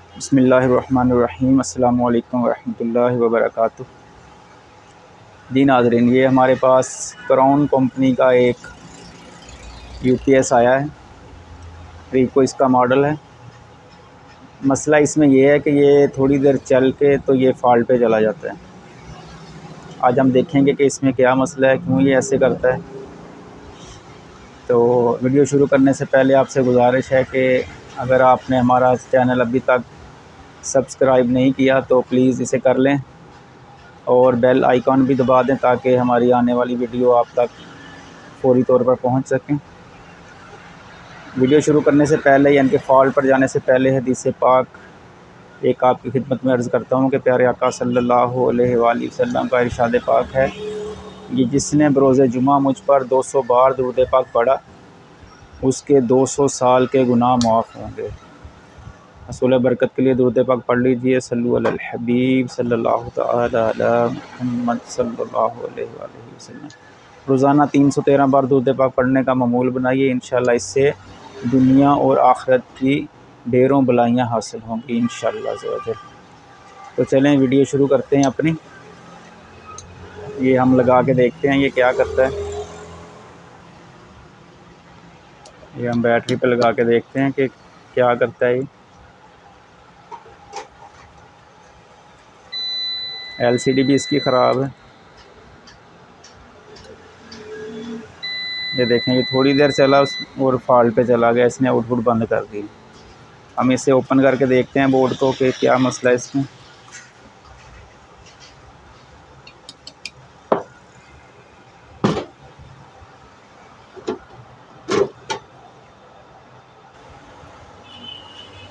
बिस्मिल्लाहिर्रहमानिर्रहीम। अस्सलामु अलैकुम वरहमतुल्लाहि वबरकातुहू। जी नाज़रीन, ये हमारे पास क्राउन कंपनी का एक यूपीएस आया है। रीको इसका मॉडल है। मसला इसमें ये है कि ये थोड़ी देर चल के तो ये फॉल्ट पे चला जाता है। आज हम देखेंगे कि इसमें क्या मसला है, क्यों ये ऐसे करता है। तो वीडियो शुरू करने से पहले आपसे गुजारिश है कि अगर आपने हमारा चैनल अभी तक सब्सक्राइब नहीं किया तो प्लीज़ इसे कर लें और बेल आइकॉन भी दबा दें ताकि हमारी आने वाली वीडियो आप तक फौरी तौर पर पहुंच सकें। वीडियो शुरू करने से पहले यानी कि फ़ॉल्ट पर जाने से पहले हदीस पाक एक आपकी खिदमत में अर्ज़ करता हूं कि प्यारे आका सल्लल्लाहु अलैहि वसल्लम का इरशाद पाक है, ये जिसने बरोज़ जुमा मुझ पर 200 बार दुरूद पाक पढ़ा उसके 200 साल के गुनाह माफ़ होंगे। रसूल बरकत के लिए दुरूद पाक पढ़ लीजिए। सल्लु अलल हबीब सल्लल्लाहु तआला अला मुहम्मद सल्लल्लाहु अलैहि वसल्लम। रोज़ाना 313 बार दुरूद पाक पढ़ने का मामूल बनाइए। इंशाअल्लाह इससे दुनिया और आखिरत की ढेरों भलाइयाँ हासिल होंगी इंशाअल्लाह ज़वाजल। तो चलें वीडियो शुरू करते हैं अपनी। ये हम लगा के देखते हैं ये क्या करता है। ये हम बैटरी पे लगा के देखते हैं कि क्या करता है। एलसीडी भी इसकी ख़राब है। ये देखें, ये थोड़ी देर चला और फॉल्ट पे चला गया, इसने आउटपुट बंद कर दी। हम इसे ओपन करके देखते हैं बोर्ड को कि क्या मसला है इसमें।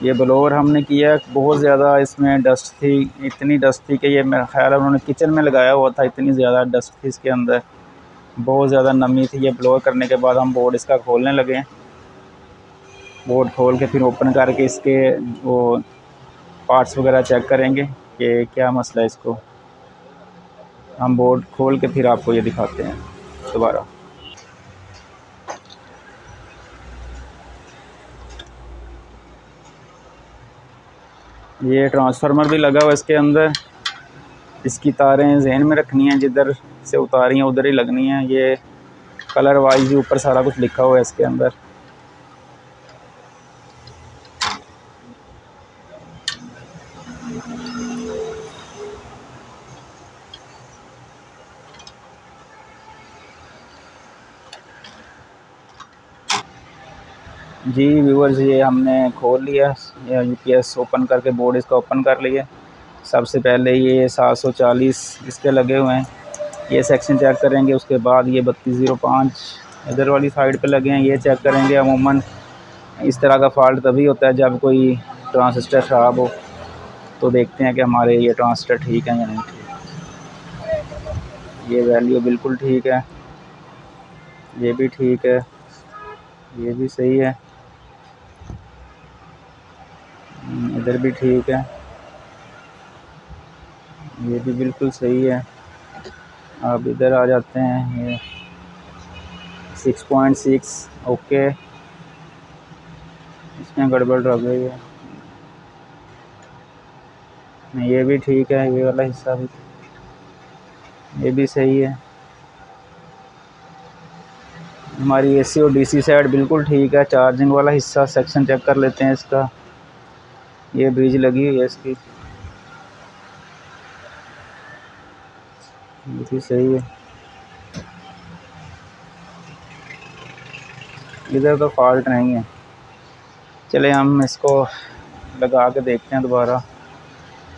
ये ब्लोअर हमने किया, बहुत ज़्यादा इसमें डस्ट थी, इतनी डस्ट थी कि ये मेरा ख्याल है उन्होंने किचन में लगाया हुआ था। इतनी ज़्यादा डस्ट थी इसके अंदर, बहुत ज़्यादा नमी थी। ये ब्लोअर करने के बाद हम बोर्ड इसका खोलने लगे। बोर्ड खोल के फिर ओपन करके इसके वो पार्ट्स वगैरह चेक करेंगे कि क्या मसला है इसको। हम बोर्ड खोल के फिर आपको ये दिखाते हैं दोबारा। ये ट्रांसफार्मर भी लगा हुआ इसके अंदर। इसकी तारें जहन में रखनी हैं, जिधर से उतारी हैं उधर ही लगनी है। ये कलर वाइज भी ऊपर सारा कुछ लिखा हुआ है इसके अंदर। जी व्यूअर्स, ये हमने खोल लिया यूपीएस ओपन करके, बोर्ड इसका ओपन कर लिया। सबसे पहले ये 740 इसके लगे हुए हैं, ये सेक्शन चेक करेंगे। उसके बाद ये 3205 इधर वाली साइड पे लगे हैं, ये चेक करेंगे। अमूमन इस तरह का फॉल्ट तभी होता है जब कोई ट्रांजिस्टर ख़राब हो, तो देखते हैं कि हमारे ये ट्रांजिस्टर ठीक है या नहीं ठीक। ये वैल्यू बिल्कुल ठीक है, ये भी ठीक है, ये भी सही है, इधर भी ठीक है, ये भी बिल्कुल सही है। अब इधर आ जाते हैं, ये 6.6 ओके, इसमें गड़बड़ रह गई है। ये भी ठीक है, ये वाला हिस्सा भी, ये भी सही है। हमारी एसी और डीसी साइड बिल्कुल ठीक है। चार्जिंग वाला हिस्सा सेक्शन चेक कर लेते हैं इसका। ये ब्रिज लगी हुई है इसकी, ये भी सही है। इधर तो फॉल्ट नहीं है। चले हम इसको लगा के देखते हैं दोबारा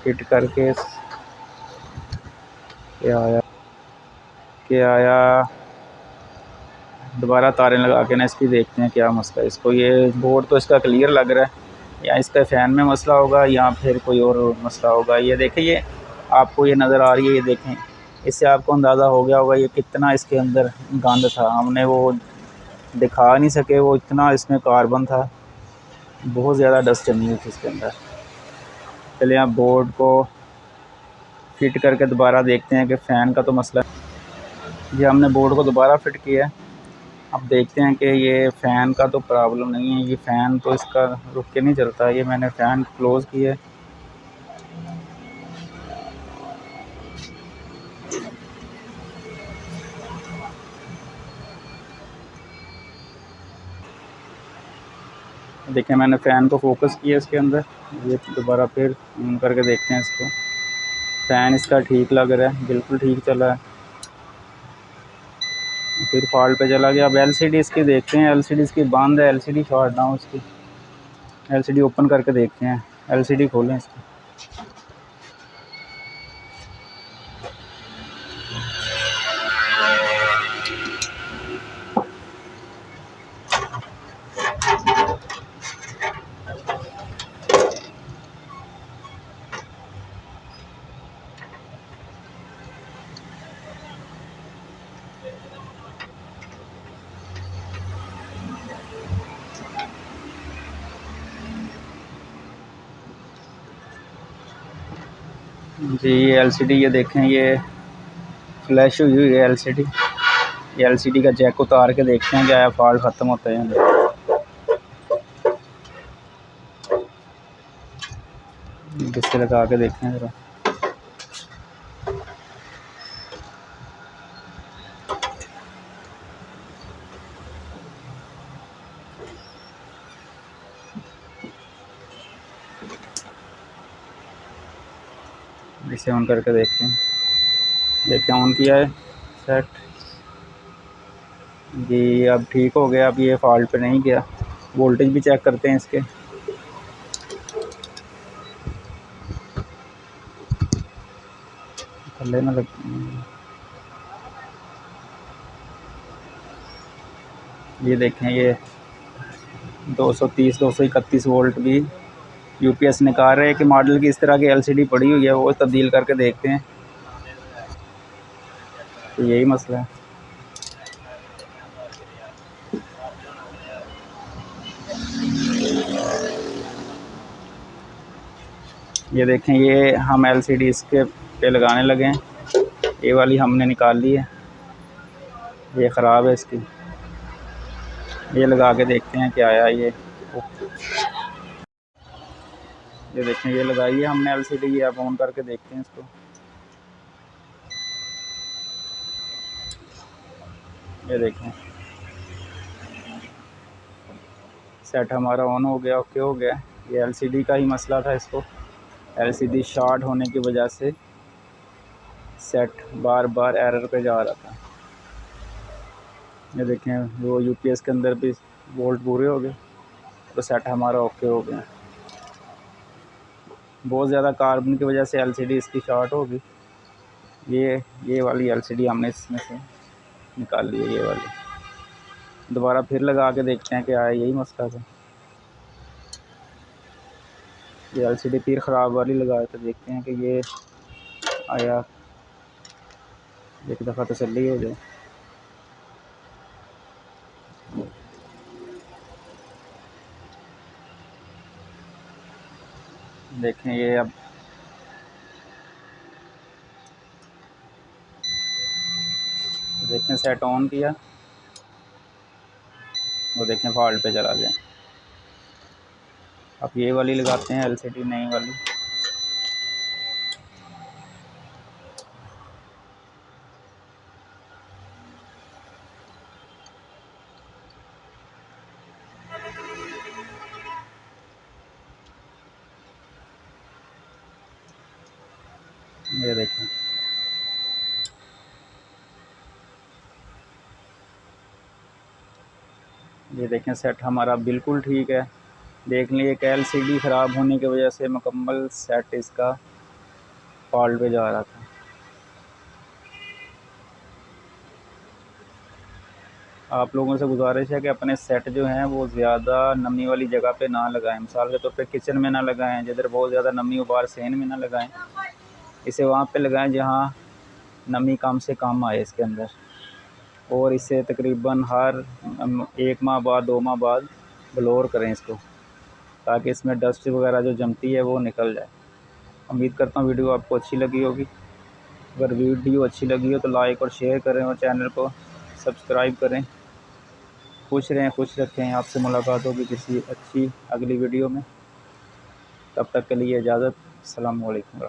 फिट करके। क्या आया दोबारा तारें लगा के ना इसकी देखते हैं क्या मसला है इसको। ये बोर्ड तो इसका क्लियर लग रहा है, या इसका फ़ैन में मसला होगा या फिर कोई और मसला होगा। ये देखें, ये आपको ये नज़र आ रही है, ये देखें, इससे आपको अंदाज़ा हो गया होगा ये कितना इसके अंदर गंद था। हमने वो दिखा नहीं सके, वो इतना इसमें कार्बन था, बहुत ज़्यादा डस्ट जमी हुई थी इसके अंदर। चलिए आप बोर्ड को फिट करके दोबारा देखते हैं कि फ़ैन का तो मसला। ये हमने बोर्ड को दोबारा फिट किया है। अब देखते हैं कि ये फ़ैन का तो प्रॉब्लम नहीं है। ये फ़ैन तो इसका रुक के नहीं चलता। ये मैंने फ़ैन क्लोज़ किया है, देखिए मैंने फ़ैन को फोकस किया इसके अंदर, ये दोबारा फिर ऑन करके देखते हैं इसको। फ़ैन इसका ठीक लग रहा है, बिल्कुल ठीक चला है। फिर फॉल्ट पे चला गया। अब एलसीडी इसकी देखते हैं, एलसीडी इसकी बंद है, एलसीडी शॉर्ट ना हो इसकी। एलसीडी ओपन करके देखते हैं, एलसीडी खोलें इसकी। जी ये एलसीडी, ये देखें ये फ्लैश हुई हुई है एलसीडी। ये एलसीडी का जैक उतार के देखते हैं क्या फॉल्ट ख़त्म होता है। डिस्प्ले लगा के देखते हैं ज़रा। इसे ऑन करके देखते हैं। देखते हैं ऑन किया है सेट जी, अब ठीक हो गया। अब ये फॉल्ट पे नहीं गया। वोल्टेज भी चेक करते हैं इसके। थल्ले ना लग, ये देखें ये 230 231 वोल्ट भी यूपीएस निकाल रहे हैं कि मॉडल की इस तरह की एलसीडी पड़ी हुई है, वो तब्दील करके देखते हैं। तो यही मसला है। ये देखें ये हम एलसीडी इसके पे लगाने लगे हैं। ये वाली हमने निकाल ली है, ये ख़राब है इसकी। ये लगा के देखते हैं क्या आया। ये देखें ये लगाई है हमने एलसीडी, ये अब ऑन करके देखते हैं इसको। ये देखें सेट हमारा ऑन हो गया, ओके हो गया। ये एलसीडी का ही मसला था, इसको एलसीडी शॉर्ट होने की वजह से सेट बार बार एरर पे जा रहा था। ये देखें वो यूपीएस के अंदर भी वोल्ट पूरे हो गए, तो सेट हमारा ओके हो गया। बहुत ज़्यादा कार्बन की वजह से एलसीडी इसकी शॉर्ट होगी। ये वाली एलसीडी हमने इसमें से निकाल ली है, ये वाली। दोबारा फिर लगा के देखते हैं क्या है, यही मसला था। ये एलसीडी फिर ख़राब वाली लगाए तो देखते हैं कि ये आया। एक दफ़ा तसल्ली हो जाए। देखें ये अब देखें सेट ऑन किया, वो देखें फॉल्ट पे चला गया। अब ये वाली लगाते हैं एलसीडी नई वाली। ये देखें ये देखें सेट हमारा बिल्कुल ठीक है। देख लीजिए एक एलसीडी ख़राब होने की वजह से मुकम्मल सेट इसका फॉल्ट पे जा रहा था। आप लोगों से गुजारिश है कि अपने सेट जो हैं वो ज़्यादा नमी वाली जगह पे ना लगाएं। मिसाल के तौर पे किचन में ना लगाएं, जिधर बहुत ज़्यादा नमी हो, बाहर सेन में ना लगाएं। इसे वहाँ पे लगाएं जहाँ नमी कम से कम आए इसके अंदर। और इसे तकरीबन हर 1 माह बाद 2 माह बाद ब्लोर करें इसको, ताकि इसमें डस्ट वगैरह जो जमती है वो निकल जाए। उम्मीद करता हूँ वीडियो आपको अच्छी लगी होगी। अगर वीडियो अच्छी लगी हो तो लाइक और शेयर करें और चैनल को सब्सक्राइब करें। खुश रहें, खुश रखें। आपसे मुलाकात होगी किसी अच्छी अगली वीडियो में। तब तक के लिए इजाज़त। अस्सलामु अलैकुम।